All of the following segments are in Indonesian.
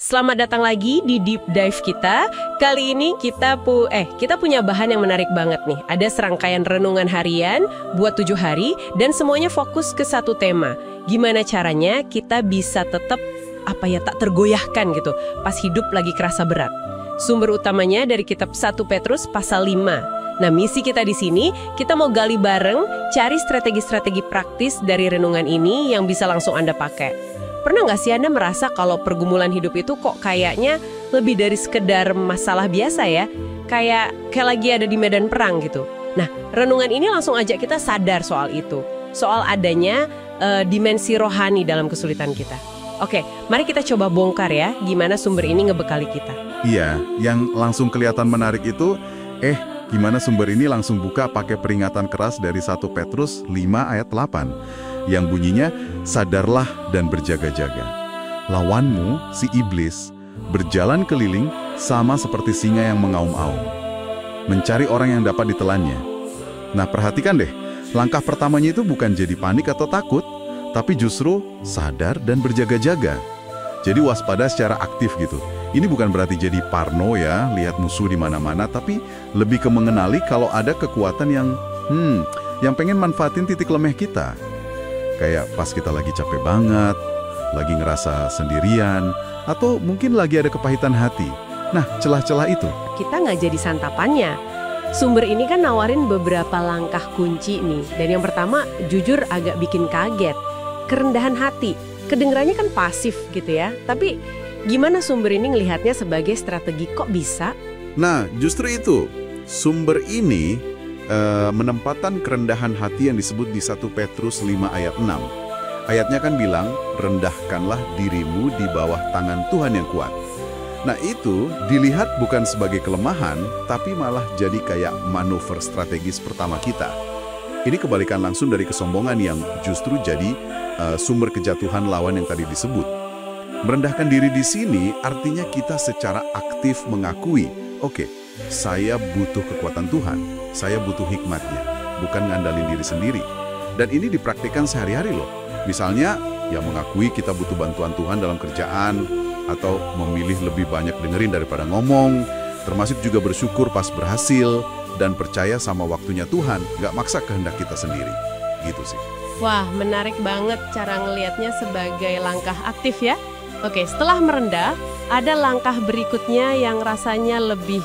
Selamat datang lagi di Deep Dive kita. Kali ini kita punya bahan yang menarik banget nih. Ada serangkaian renungan harian buat 7 hari dan semuanya fokus ke satu tema. Gimana caranya kita bisa tetap tak tergoyahkan gitu pas hidup lagi kerasa berat. Sumber utamanya dari kitab 1 Petrus pasal 5. Nah, misi kita di sini, kita mau gali bareng, cari strategi-strategi praktis dari renungan ini yang bisa langsung Anda pakai. Pernah nggak sih Anda merasa kalau pergumulan hidup itu kok kayaknya lebih dari sekedar masalah biasa ya? Kayak lagi ada di medan perang gitu. Nah, renungan ini langsung ajak kita sadar soal itu. Soal adanya dimensi rohani dalam kesulitan kita. Oke, mari kita coba bongkar ya, gimana sumber ini ngebekali kita. Iya, yang langsung kelihatan menarik itu, gimana sumber ini langsung buka pakai peringatan keras dari 1 Petrus 5 ayat 8. Yang bunyinya, sadarlah dan berjaga-jaga. Lawanmu, si iblis, berjalan keliling sama seperti singa yang mengaum-aum, mencari orang yang dapat ditelannya. Nah, perhatikan deh, langkah pertamanya itu bukan jadi panik atau takut, tapi justru sadar dan berjaga-jaga. Jadi waspada secara aktif gitu. Ini bukan berarti jadi parno ya, lihat musuh di mana-mana, tapi lebih ke mengenali kalau ada kekuatan yang pengen manfaatin titik lemah kita. Kayak pas kita lagi capek banget, lagi ngerasa sendirian, atau mungkin lagi ada kepahitan hati. Nah, celah-celah itu Kita nggak jadi santapannya. Sumber ini kan nawarin beberapa langkah kunci nih. Dan yang pertama, jujur agak bikin kaget. Kerendahan hati. Kedengarannya kan pasif gitu ya. Tapi gimana sumber ini ngelihatnya sebagai strategi kok bisa? Nah, justru itu. Sumber ini menempatkan kerendahan hati yang disebut di 1 Petrus 5 ayat 6. Ayatnya kan bilang, rendahkanlah dirimu di bawah tangan Tuhan yang kuat. Nah, itu dilihat bukan sebagai kelemahan, tapi malah jadi kayak manuver strategis pertama kita. Ini kebalikan langsung dari kesombongan yang justru jadi sumber kejatuhan lawan yang tadi disebut. Merendahkan diri di sini artinya kita secara aktif mengakui, oke, saya butuh kekuatan Tuhan, saya butuh hikmatnya, bukan ngandalin diri sendiri. Dan ini dipraktikkan sehari-hari loh. Misalnya, ya mengakui kita butuh bantuan Tuhan dalam kerjaan, atau memilih lebih banyak dengerin daripada ngomong, termasuk juga bersyukur pas berhasil, dan percaya sama waktunya Tuhan, nggak maksa kehendak kita sendiri. Gitu sih. Wah, menarik banget cara ngelihatnya sebagai langkah aktif ya. Oke, setelah merendah, ada langkah berikutnya yang rasanya lebih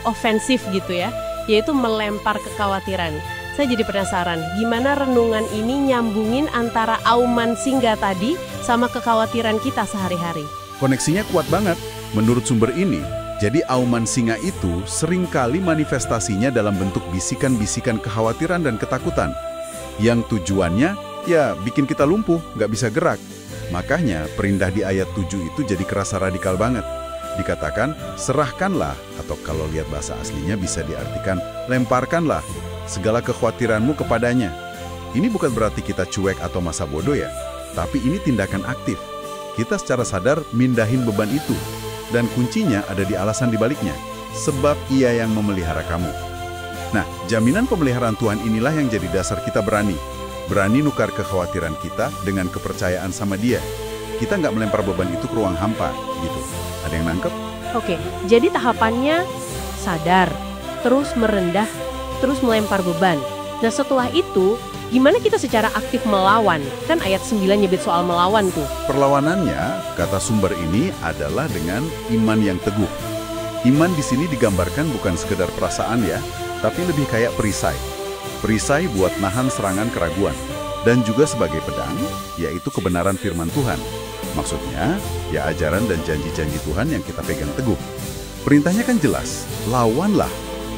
ofensif gitu ya, yaitu melempar kekhawatiran. Saya jadi penasaran, gimana renungan ini nyambungin antara auman singa tadi sama kekhawatiran kita sehari-hari? Koneksinya kuat banget. Menurut sumber ini, jadi auman singa itu seringkali manifestasinya dalam bentuk bisikan-bisikan kekhawatiran dan ketakutan, yang tujuannya ya bikin kita lumpuh, nggak bisa gerak. Makanya perindah di ayat 7 itu jadi kerasa radikal banget. Dikatakan, serahkanlah, atau kalau lihat bahasa aslinya bisa diartikan, lemparkanlah segala kekhawatiranmu kepadanya. Ini bukan berarti kita cuek atau masa bodoh ya, tapi ini tindakan aktif. Kita secara sadar mindahin beban itu, dan kuncinya ada di alasan dibaliknya, sebab Ia yang memelihara kamu. Nah, jaminan pemeliharaan Tuhan inilah yang jadi dasar kita berani nukar kekhawatiran kita dengan kepercayaan sama Dia. Kita nggak melempar beban itu ke ruang hampa, gitu. Ada yang nangkep? Oke, jadi tahapannya sadar, terus merendah, terus melempar beban. Nah, setelah itu, gimana kita secara aktif melawan? Kan ayat 9 nyebut soal melawan tuh. Perlawanannya, kata sumber ini adalah dengan iman yang teguh. Iman di sini digambarkan bukan sekedar perasaan ya, tapi lebih kayak perisai. Perisai buat nahan serangan keraguan. Dan juga sebagai pedang, yaitu kebenaran firman Tuhan. Maksudnya, ya ajaran dan janji-janji Tuhan yang kita pegang teguh. Perintahnya kan jelas, lawanlah.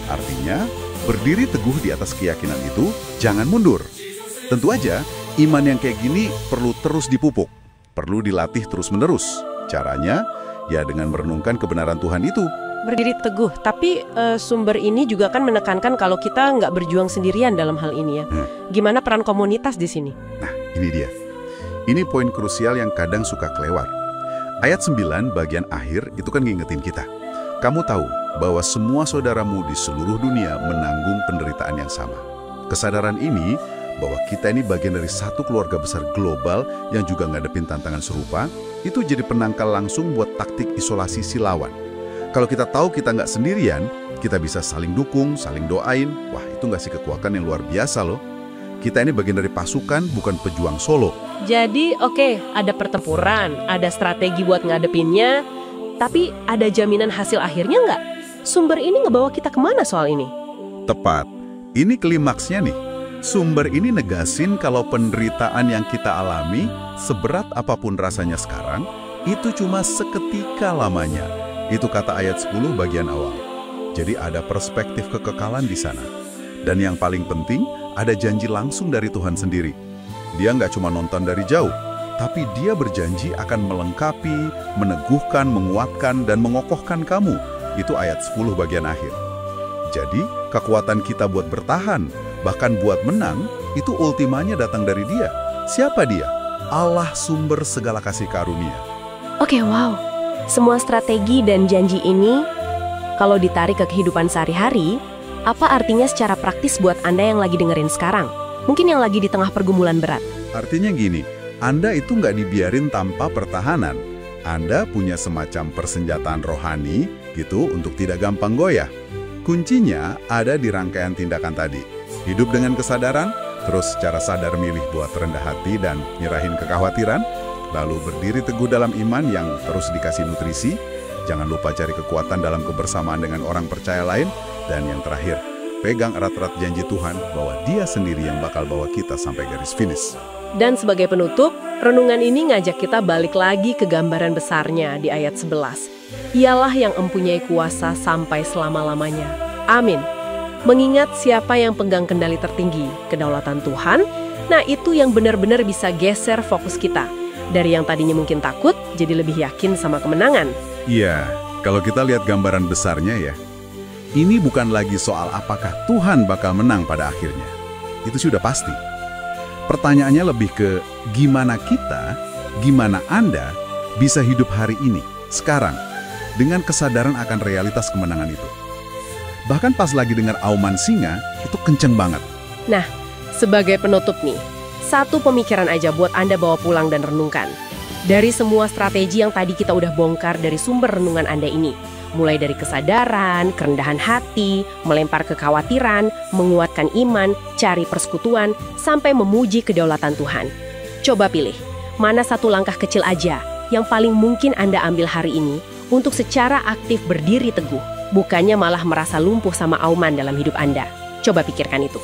Artinya, berdiri teguh di atas keyakinan itu, jangan mundur. Tentu aja, iman yang kayak gini perlu terus dipupuk. Perlu dilatih terus-menerus. Caranya, ya dengan merenungkan kebenaran Tuhan itu. Berdiri teguh, tapi sumber ini juga kan menekankan kalau kita nggak berjuang sendirian dalam hal ini ya. Gimana peran komunitas di sini? Nah, ini dia. Ini poin krusial yang kadang suka kelewat. Ayat 9 bagian akhir itu kan ngingetin kita. Kamu tahu bahwa semua saudaramu di seluruh dunia menanggung penderitaan yang sama. Kesadaran ini bahwa kita ini bagian dari satu keluarga besar global yang juga ngadepin tantangan serupa, itu jadi penangkal langsung buat taktik isolasi si lawan. Kalau kita tahu kita nggak sendirian, kita bisa saling dukung, saling doain. Wah, itu ngasih kekuatan yang luar biasa loh. Kita ini bagian dari pasukan, bukan pejuang solo. Jadi, oke, ada pertempuran, ada strategi buat ngadepinnya, tapi ada jaminan hasil akhirnya nggak? Sumber ini ngebawa kita kemana soal ini? Tepat. Ini klimaksnya nih. Sumber ini negasin kalau penderitaan yang kita alami, seberat apapun rasanya sekarang, itu cuma seketika lamanya. Itu kata ayat 10 bagian awal. Jadi ada perspektif kekekalan di sana. Dan yang paling penting, ada janji langsung dari Tuhan sendiri. Dia nggak cuma nonton dari jauh, tapi dia berjanji akan melengkapi, meneguhkan, menguatkan, dan mengokohkan kamu. Itu ayat 10 bagian akhir. Jadi, kekuatan kita buat bertahan, bahkan buat menang, itu ultimanya datang dari Dia. Siapa Dia? Allah sumber segala kasih karunia. Oke, wow. Semua strategi dan janji ini, kalau ditarik ke kehidupan sehari-hari, apa artinya secara praktis buat Anda yang lagi dengerin sekarang? Mungkin yang lagi di tengah pergumulan berat. Artinya gini, Anda itu nggak dibiarin tanpa pertahanan. Anda punya semacam persenjataan rohani gitu untuk tidak gampang goyah. Kuncinya ada di rangkaian tindakan tadi. Hidup dengan kesadaran, terus secara sadar milih buat rendah hati dan nyerahin kekhawatiran, lalu berdiri teguh dalam iman yang terus dikasih nutrisi, jangan lupa cari kekuatan dalam kebersamaan dengan orang percaya lain, dan yang terakhir, pegang erat-erat janji Tuhan bahwa Dia sendiri yang bakal bawa kita sampai garis finish. Dan sebagai penutup, renungan ini ngajak kita balik lagi ke gambaran besarnya di ayat 11. Ialah yang mempunyai kuasa sampai selama-lamanya. Amin. Mengingat siapa yang pegang kendali tertinggi, kedaulatan Tuhan, nah itu yang benar-benar bisa geser fokus kita. Dari yang tadinya mungkin takut, jadi lebih yakin sama kemenangan. Iya, kalau kita lihat gambaran besarnya ya, ini bukan lagi soal apakah Tuhan bakal menang pada akhirnya. Itu sudah pasti. Pertanyaannya lebih ke gimana kita, gimana Anda bisa hidup hari ini, sekarang, dengan kesadaran akan realitas kemenangan itu. Bahkan pas lagi dengar auman singa, itu kenceng banget. Nah, sebagai penutup nih, satu pemikiran aja buat Anda bawa pulang dan renungkan. Dari semua strategi yang tadi kita udah bongkar dari sumber renungan Anda ini, mulai dari kesadaran, kerendahan hati, melempar kekhawatiran, menguatkan iman, cari persekutuan, sampai memuji kedaulatan Tuhan. Coba pilih, mana satu langkah kecil aja yang paling mungkin Anda ambil hari ini untuk secara aktif berdiri teguh, bukannya malah merasa lumpuh sama auman dalam hidup Anda. Coba pikirkan itu.